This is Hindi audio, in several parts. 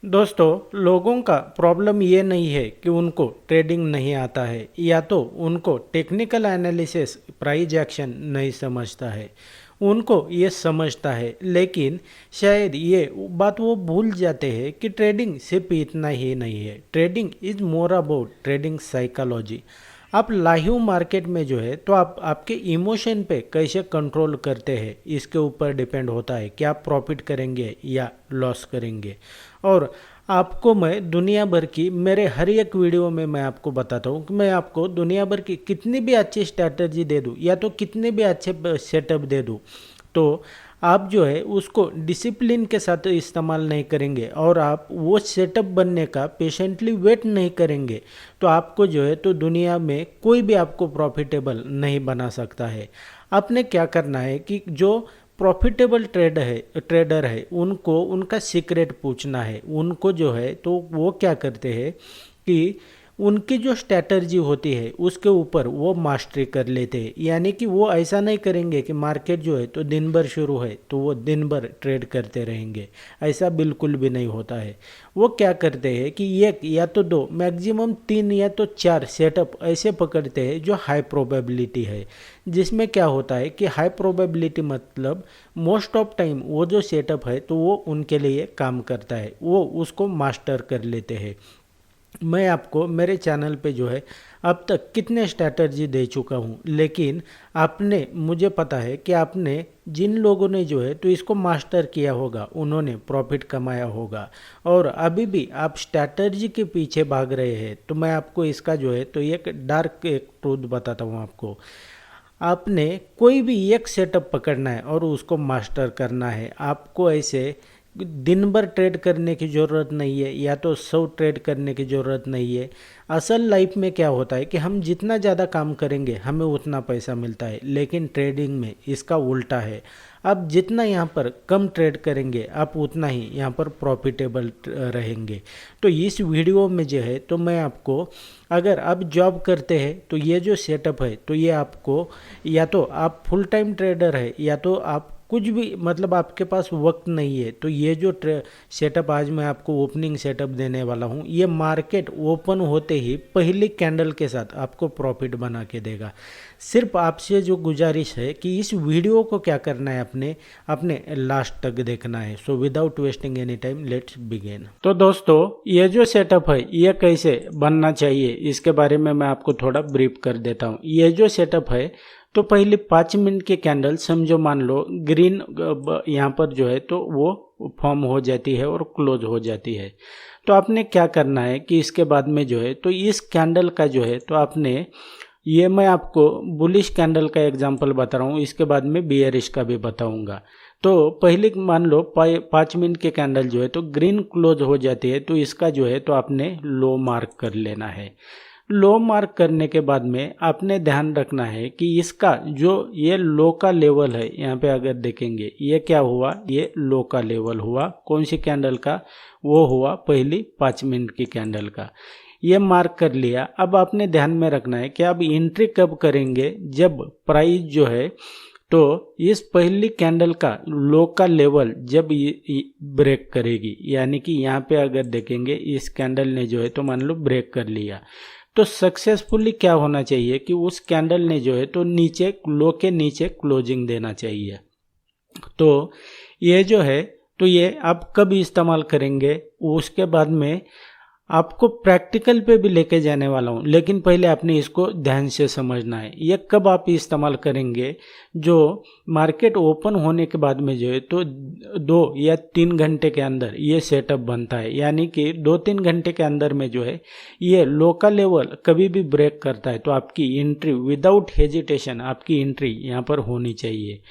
दोस्तों, लोगों का प्रॉब्लम ये नहीं है कि उनको ट्रेडिंग नहीं आता है या तो उनको टेक्निकल एनालिसिस प्राइस एक्शन नहीं समझता है। उनको ये समझता है, लेकिन शायद ये बात वो भूल जाते हैं कि ट्रेडिंग सिर्फ इतना ही नहीं है। Trading is more about trading psychology. आप लाइव मार्केट में जो है तो आप आपके इमोशन पे कैसे कंट्रोल करते हैं इसके ऊपर डिपेंड होता है कि आप प्रॉफिट करेंगे या लॉस करेंगे। और आपको मैं दुनिया भर की मेरे हर एक वीडियो में मैं आपको बताता हूँ कि मैं आपको दुनिया भर की कितनी भी अच्छी स्ट्रैटेजी दे दूँ या तो कितने भी अच्छे सेटअप दे दूँ, तो आप जो है उसको डिसिप्लिन के साथ इस्तेमाल नहीं करेंगे और आप वो सेटअप बनने का पेशेंटली वेट नहीं करेंगे, तो आपको जो है तो दुनिया में कोई भी आपको प्रॉफिटेबल नहीं बना सकता है। आपने क्या करना है कि जो प्रॉफिटेबल ट्रेडर है उनको उनका सीक्रेट पूछना है। उनको जो है तो वो क्या करते हैं कि उनकी जो स्ट्रैटेजी होती है उसके ऊपर वो मास्टरी कर लेते हैं। यानी कि वो ऐसा नहीं करेंगे कि मार्केट जो है तो दिन भर शुरू है तो वो दिन भर ट्रेड करते रहेंगे, ऐसा बिल्कुल भी नहीं होता है। वो क्या करते हैं कि एक या तो दो, मैक्सिमम तीन या तो चार सेटअप ऐसे पकड़ते हैं जो हाई प्रोबेबिलिटी है। जिसमें क्या होता है कि हाई प्रोबेबिलिटी मतलब मोस्ट ऑफ टाइम वो जो सेटअप है तो वो उनके लिए काम करता है, वो उसको मास्टर कर लेते हैं। मैं आपको मेरे चैनल पे जो है अब तक कितने स्ट्रैटेजी दे चुका हूँ, लेकिन आपने मुझे पता है कि आपने जिन लोगों ने जो है तो इसको मास्टर किया होगा उन्होंने प्रॉफिट कमाया होगा, और अभी भी आप स्ट्रैटेजी के पीछे भाग रहे हैं। तो मैं आपको इसका जो है तो एक डार्क एक ट्रूथ बताता हूँ आपको। आपने कोई भी एक सेटअप पकड़ना है और उसको मास्टर करना है। आपको ऐसे दिन भर ट्रेड करने की ज़रूरत नहीं है या तो 100 ट्रेड करने की ज़रूरत नहीं है। असल लाइफ में क्या होता है कि हम जितना ज़्यादा काम करेंगे हमें उतना पैसा मिलता है, लेकिन ट्रेडिंग में इसका उल्टा है। आप जितना यहाँ पर कम ट्रेड करेंगे आप उतना ही यहाँ पर प्रॉफिटेबल रहेंगे। तो इस वीडियो में जो है तो मैं आपको, अगर आप जॉब करते हैं तो ये जो सेटअप है तो ये आपको, या तो आप फुल टाइम ट्रेडर है या तो आप कुछ भी मतलब आपके पास वक्त नहीं है, तो ये जो सेटअप आज मैं आपको ओपनिंग सेटअप देने वाला हूँ ये मार्केट ओपन होते ही पहली कैंडल के साथ आपको प्रॉफिट बना के देगा। सिर्फ आपसे जो गुजारिश है कि इस वीडियो को क्या करना है, अपने अपने लास्ट तक देखना है। So without wasting any time let's begin. तो दोस्तों, ये जो सेटअप है ये कैसे बनना चाहिए इसके बारे में मैं आपको थोड़ा ब्रीफ कर देता हूँ। ये जो सेटअप है तो पहले 5 मिनट की कैंडल समझो, मान लो ग्रीन यहाँ पर जो है तो वो फॉर्म हो जाती है और क्लोज हो जाती है। तो आपने क्या करना है कि इसके बाद में जो है तो इस कैंडल का जो है तो आपने, ये मैं आपको बुलिश कैंडल का एग्जांपल बता रहा हूँ, इसके बाद में बियरिश का भी बताऊंगा। तो पहले मान लो 5 मिनट की कैंडल जो है तो ग्रीन क्लोज हो जाती है, तो इसका जो है तो आपने लो मार्क कर लेना है। लो मार्क करने के बाद में आपने ध्यान रखना है कि इसका जो ये लो का लेवल है, यहाँ पे अगर देखेंगे ये क्या हुआ, ये लो का लेवल हुआ। कौन सी कैंडल का? वो हुआ पहली 5 मिनट की कैंडल का। ये मार्क कर लिया। अब आपने ध्यान में रखना है कि अब एंट्री कब करेंगे, जब प्राइस जो है तो इस पहली कैंडल का लो का लेवल जब ये ब्रेक करेगी, यानी कि यहाँ पे अगर देखेंगे इस कैंडल ने जो है तो मान लो ब्रेक कर लिया, तो सक्सेसफुली क्या होना चाहिए कि उस कैंडल ने जो है तो नीचे लो के नीचे क्लोजिंग देना चाहिए। तो ये जो है तो ये आप कब इस्तेमाल करेंगे उसके बाद में आपको प्रैक्टिकल पे भी लेके जाने वाला हूँ, लेकिन पहले आपने इसको ध्यान से समझना है। ये कब आप इस्तेमाल करेंगे, जो मार्केट ओपन होने के बाद में जो है तो 2 या 3 घंटे के अंदर ये सेटअप बनता है। यानी कि 2-3 घंटे के अंदर में जो है ये लोकल लेवल कभी भी ब्रेक करता है, तो आपकी एंट्री विदाउट हेजिटेशन आपकी एंट्री यहाँ पर होनी चाहिए।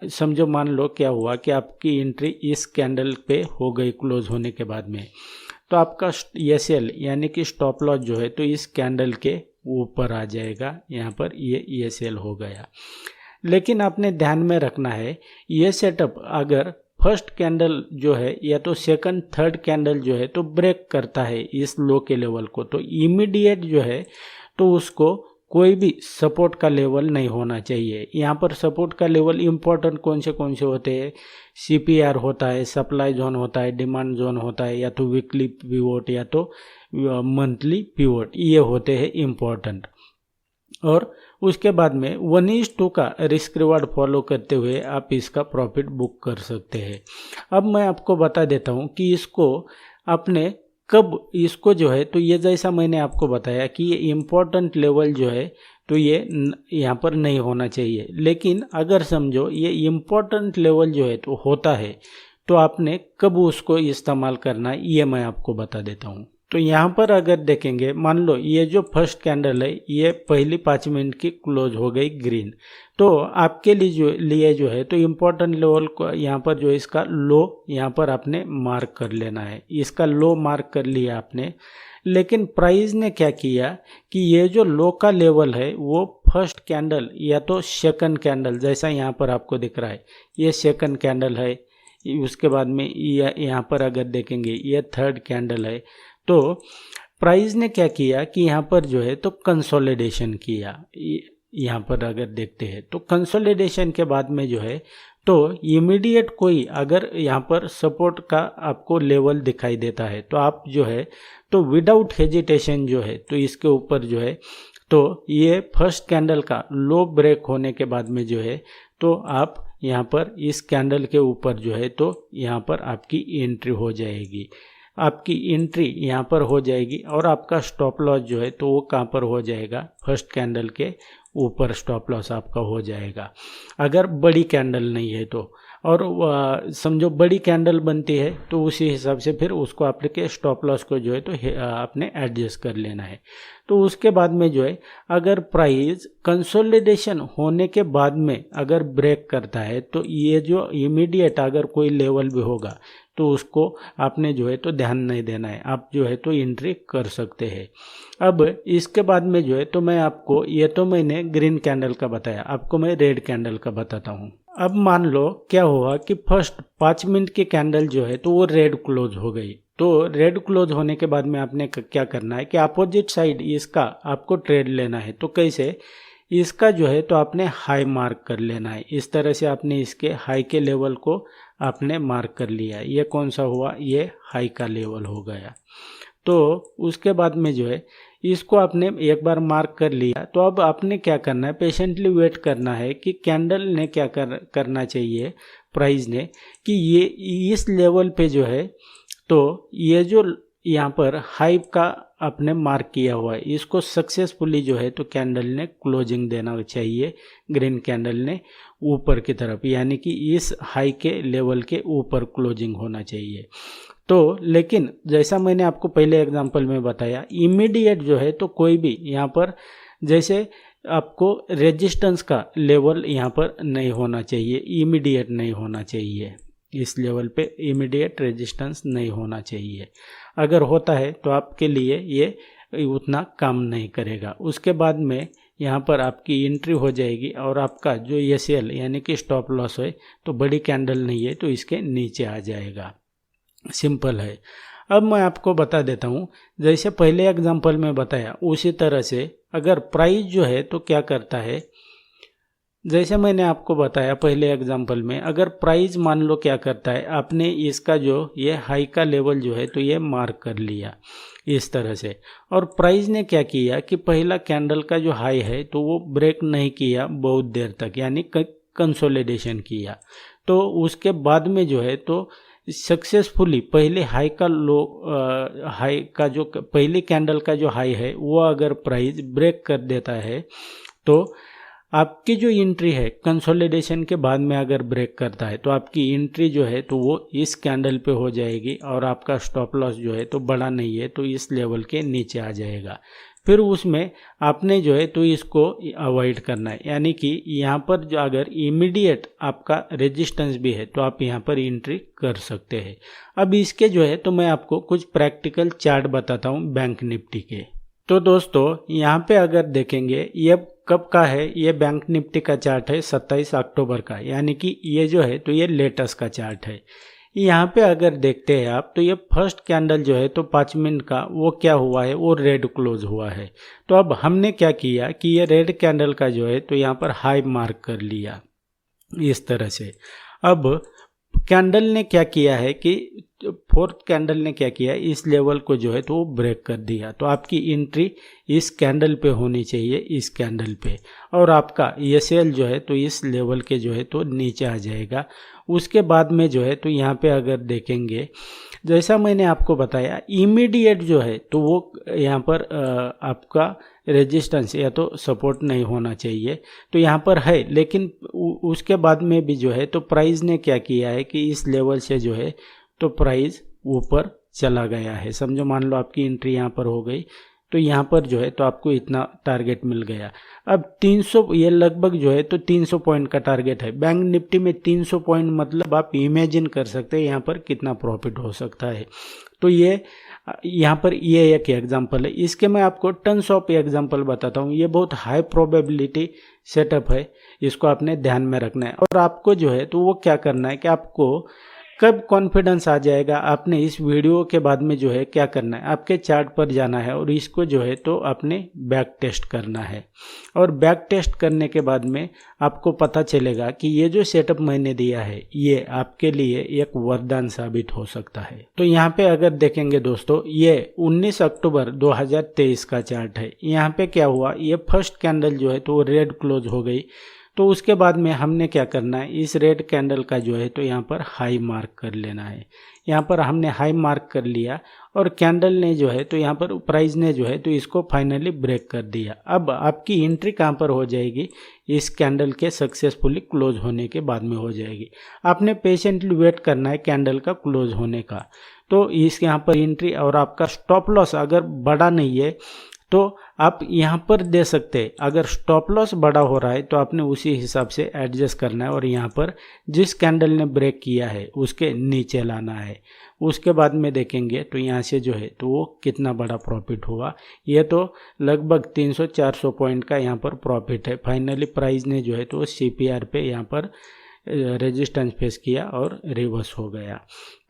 समझो मान लो क्या हुआ कि आपकी एंट्री इस कैंडल पे हो गई क्लोज होने के बाद में, तो आपका एसएल यानी कि स्टॉप लॉस जो है तो इस कैंडल के ऊपर आ जाएगा। यहाँ पर ये एसएल हो गया। लेकिन आपने ध्यान में रखना है ये सेटअप अगर फर्स्ट कैंडल जो है या तो सेकंड थर्ड कैंडल जो है तो ब्रेक करता है इस लो के लेवल को, तो इमीडिएट जो है तो उसको कोई भी सपोर्ट का लेवल नहीं होना चाहिए। यहाँ पर सपोर्ट का लेवल इम्पोर्टेंट कौन से होते हैं, CPR होता है, सप्लाई जोन होता है, डिमांड जोन होता है, या तो वीकली पिवोट या तो मंथली पिवोट, ये होते हैं इम्पोर्टेंट। और उसके बाद में 1:2 का रिस्क रिवार्ड फॉलो करते हुए आप इसका प्रॉफिट बुक कर सकते हैं। अब मैं आपको बता देता हूँ कि इसको आपने कब इसको जो है, तो ये जैसा मैंने आपको बताया कि ये इम्पोर्टेंट लेवल जो है तो ये यहाँ पर नहीं होना चाहिए, लेकिन अगर समझो ये इम्पोर्टेंट लेवल जो है तो होता है, तो आपने कब उसको इस्तेमाल करना है ये मैं आपको बता देता हूँ। तो यहाँ पर अगर देखेंगे, मान लो ये जो फर्स्ट कैंडल है ये पहली 5 मिनट की क्लोज हो गई ग्रीन, तो आपके लिए जो है तो इम्पोर्टेंट लेवल को यहाँ पर जो इसका लो यहाँ पर आपने मार्क कर लेना है। इसका लो मार्क कर लिया आपने, लेकिन प्राइस ने क्या किया कि ये जो लो का लेवल है वो फर्स्ट कैंडल या तो सेकंड कैंडल, जैसा यहाँ पर आपको दिख रहा है ये सेकंड कैंडल है, उसके बाद में यहाँ पर अगर देखेंगे ये थर्ड कैंडल है। तो प्राइस ने क्या किया कि यहाँ पर जो है तो कंसोलिडेशन किया। यहाँ पर अगर देखते हैं तो कंसोलिडेशन के बाद में जो है तो इमीडिएट कोई अगर यहाँ पर सपोर्ट का आपको लेवल दिखाई देता है तो आप जो है तो विदाउट हेजिटेशन जो है तो इसके ऊपर जो है तो ये फर्स्ट कैंडल का लो ब्रेक होने के बाद में जो है तो आप यहाँ पर इस कैंडल के ऊपर जो है तो यहाँ पर आपकी एंट्री हो जाएगी। आपकी एंट्री यहाँ पर हो जाएगी और आपका स्टॉप लॉस जो है तो वो कहाँ पर हो जाएगा, फर्स्ट कैंडल के ऊपर स्टॉप लॉस आपका हो जाएगा, अगर बड़ी कैंडल नहीं है तो। और समझो बड़ी कैंडल बनती है तो उसी हिसाब से फिर उसको आपके स्टॉप लॉस को जो है तो आपने एडजस्ट कर लेना है। तो उसके बाद में जो है अगर प्राइस कंसोलिडेशन होने के बाद में अगर ब्रेक करता है तो ये जो इमीडिएट अगर कोई लेवल भी होगा तो उसको आपने जो है तो ध्यान नहीं देना है, आप जो है तो एंट्री कर सकते हैं। अब इसके बाद में जो है तो मैं आपको, ये तो मैंने ग्रीन कैंडल का बताया, आपको मैं रेड कैंडल का बताता हूँ। अब मान लो क्या हुआ कि फर्स्ट 5 मिनट की कैंडल जो है तो वो रेड क्लोज हो गई। तो रेड क्लोज होने के बाद में आपने क्या करना है कि अपोजिट साइड इसका आपको ट्रेड लेना है। तो कैसे, इसका जो है तो आपने हाई मार्क कर लेना है। इस तरह से आपने इसके हाई के लेवल को आपने मार्क कर लिया। ये कौन सा हुआ, ये हाई का लेवल हो गया। तो उसके बाद में जो है इसको आपने एक बार मार्क कर लिया, तो अब आपने क्या करना है, पेशेंटली वेट करना है कि कैंडल ने क्या करना चाहिए, प्राइस ने, कि ये इस लेवल पे जो है तो ये जो यहाँ पर हाई का आपने मार्क किया हुआ है इसको सक्सेसफुली जो है तो कैंडल ने क्लोजिंग देना चाहिए, ग्रीन कैंडल ने ऊपर की तरफ, यानी कि इस हाई के लेवल के ऊपर क्लोजिंग होना चाहिए। तो लेकिन जैसा मैंने आपको पहले एग्जांपल में बताया, इमीडिएट जो है तो कोई भी यहाँ पर जैसे आपको रेजिस्टेंस का लेवल यहाँ पर नहीं होना चाहिए, इमीडिएट नहीं होना चाहिए, इस लेवल पे इमीडिएट रेजिस्टेंस नहीं होना चाहिए। अगर होता है तो आपके लिए ये उतना काम नहीं करेगा। उसके बाद में यहाँ पर आपकी एंट्री हो जाएगी और आपका जो एसएल यानी कि स्टॉप लॉस है तो बड़ी कैंडल नहीं है तो इसके नीचे आ जाएगा। सिंपल है। अब मैं आपको बता देता हूँ, जैसे पहले एग्जांपल में बताया उसी तरह से अगर प्राइस जो है तो क्या करता है, जैसे मैंने आपको बताया पहले एग्जांपल में, अगर प्राइस मान लो क्या करता है, आपने इसका जो ये हाई का लेवल जो है तो ये मार्क कर लिया इस तरह से, और प्राइस ने क्या किया कि पहला कैंडल का जो हाई है तो वो ब्रेक नहीं किया बहुत देर तक, यानी कंसोलिडेशन किया। तो उसके बाद में जो है तो सक्सेसफुली पहले हाई का लो हाई का जो पहली कैंडल का जो हाई है वो अगर प्राइस ब्रेक कर देता है तो आपकी जो एंट्री है कंसोलिडेशन के बाद में अगर ब्रेक करता है तो आपकी एंट्री जो है तो वो इस कैंडल पे हो जाएगी और आपका स्टॉप लॉस जो है तो बड़ा नहीं है तो इस लेवल के नीचे आ जाएगा। फिर उसमें आपने जो है तो इसको अवॉइड करना है, यानी कि यहाँ पर जो अगर इमीडिएट आपका रेजिस्टेंस भी है तो आप यहाँ पर एंट्री कर सकते हैं। अब इसके जो है तो मैं आपको कुछ प्रैक्टिकल चार्ट बताता हूँ बैंक निफ्टी के। तो दोस्तों यहाँ पे अगर देखेंगे ये कब का है, ये बैंक निफ्टी का चार्ट है 27 अक्टूबर का, यानी कि ये जो है तो ये लेटेस्ट का चार्ट है। यहाँ पे अगर देखते हैं आप तो ये फर्स्ट कैंडल जो है तो 5 मिनट का वो क्या हुआ है, वो रेड क्लोज हुआ है। तो अब हमने क्या किया कि ये रेड कैंडल का जो है तो यहाँ पर हाई मार्क कर लिया इस तरह से। अब कैंडल ने क्या किया है कि फोर्थ कैंडल ने क्या किया, इस लेवल को जो है तो वो ब्रेक कर दिया। तो आपकी एंट्री इस कैंडल पे होनी चाहिए, इस कैंडल पे, और आपका ये सेल जो है तो इस लेवल के जो है तो नीचे आ जाएगा। उसके बाद में जो है तो यहाँ पे अगर देखेंगे, जैसा मैंने आपको बताया, इमीडिएट जो है तो वो यहाँ पर आपका रेजिस्टेंस या तो सपोर्ट नहीं होना चाहिए, तो यहाँ पर है। लेकिन उसके बाद में भी जो है तो प्राइस ने क्या किया है कि इस लेवल से जो है तो प्राइस ऊपर चला गया है। समझो, मान लो आपकी एंट्री यहाँ पर हो गई, तो यहाँ पर जो है तो आपको इतना टारगेट मिल गया। अब 300, ये लगभग जो है तो 300 पॉइंट का टारगेट है। बैंक निफ्टी में 300 पॉइंट मतलब आप इमेजिन कर सकते हैं यहाँ पर कितना प्रॉफिट हो सकता है। तो ये यहाँ पर ये एक एग्जांपल है। इसके मैं आपको टन्स ऑफ एग्जांपल बताता हूँ। ये बहुत हाई प्रोबेबिलिटी सेटअप है, इसको आपने ध्यान में रखना है। और आपको जो है तो वो क्या करना है कि आपको कब कॉन्फिडेंस आ जाएगा, आपने इस वीडियो के बाद में जो है क्या करना है, आपके चार्ट पर जाना है और इसको जो है तो आपने बैक टेस्ट करना है। और बैक टेस्ट करने के बाद में आपको पता चलेगा कि ये जो सेटअप मैंने दिया है ये आपके लिए एक वरदान साबित हो सकता है। तो यहाँ पे अगर देखेंगे दोस्तों, ये 19 अक्टूबर 2023 का चार्ट है। यहाँ पे क्या हुआ, ये फर्स्ट कैंडल जो है तो रेड क्लोज हो गई। तो उसके बाद में हमने क्या करना है, इस रेड कैंडल का जो है तो यहाँ पर हाई मार्क कर लेना है। यहाँ पर हमने हाई मार्क कर लिया और कैंडल ने जो है तो यहाँ पर प्राइस ने जो है तो इसको फाइनली ब्रेक कर दिया। अब आपकी एंट्री कहाँ पर हो जाएगी, इस कैंडल के सक्सेसफुली क्लोज होने के बाद में हो जाएगी। आपने पेशेंटली वेट करना है कैंडल का क्लोज होने का। तो इस यहाँ पर एंट्री, और आपका स्टॉप लॉस अगर बड़ा नहीं है तो आप यहाँ पर दे सकते हैं। अगर स्टॉप लॉस बड़ा हो रहा है तो आपने उसी हिसाब से एडजस्ट करना है और यहाँ पर जिस कैंडल ने ब्रेक किया है उसके नीचे लाना है। उसके बाद में देखेंगे तो यहाँ से जो है तो वो कितना बड़ा प्रॉफिट हुआ। ये तो लगभग 300-400 पॉइंट का यहाँ पर प्रॉफिट है। फाइनली प्राइस ने जो है तो CPR पे यहाँ पर रेजिस्टेंस फेस किया और रिवर्स हो गया।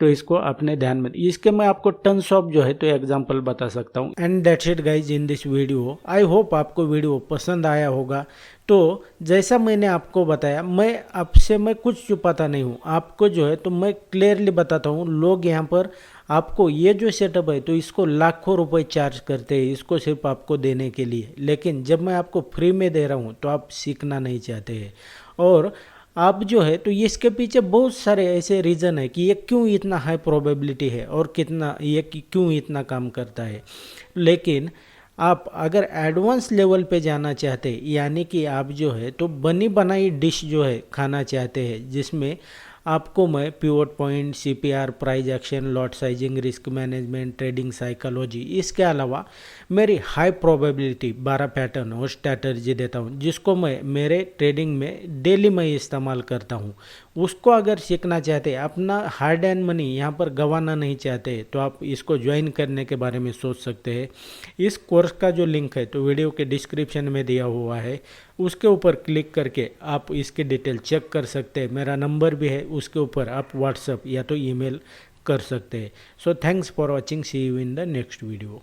तो इसको अपने ध्यान में, इसके मैं आपको टन्स ऑफ जो है तो एग्जांपल बता सकता हूँ। And that's it guys in this video. I hope आपको वीडियो पसंद आया होगा। तो जैसा मैंने आपको बताया, मैं आपसे मैं कुछ छुपाता नहीं हूँ, आपको जो है तो मैं क्लियरली बताता हूँ। लोग यहाँ पर आपको ये जो सेटअप है तो इसको लाखों रुपए चार्ज करते हैं इसको सिर्फ आपको देने के लिए, लेकिन जब मैं आपको फ्री में दे रहा हूँ तो आप सीखना नहीं चाहते हैं। और आप जो है तो इसके पीछे बहुत सारे ऐसे रीज़न है कि ये क्यों इतना हाई प्रोबेबिलिटी है और कितना ये क्यों इतना काम करता है। लेकिन आप अगर एडवांस लेवल पे जाना चाहते हैं, यानी कि आप जो है तो बनी बनाई डिश जो है खाना चाहते हैं, जिसमें आपको मैं pivot point, CPR, price action, lot sizing, risk management, trading psychology, इसके अलावा मेरी हाई प्रोबेबिलिटी 12 पैटर्न और स्ट्रैटेजी देता हूँ, जिसको मैं मेरे ट्रेडिंग में डेली मैं इस्तेमाल करता हूँ। उसको अगर सीखना चाहते हैं, अपना हार्ड एंड मनी यहाँ पर गंवाना नहीं चाहते, तो आप इसको ज्वाइन करने के बारे में सोच सकते हैं। इस कोर्स का जो लिंक है तो वीडियो के डिस्क्रिप्शन में दिया हुआ है, उसके ऊपर क्लिक करके आप इसकी डिटेल चेक कर सकते हैं। मेरा नंबर भी है, उसके ऊपर आप व्हाट्सअप या तो ईमेल कर सकते हैं। So thanks for watching, see you in the next video.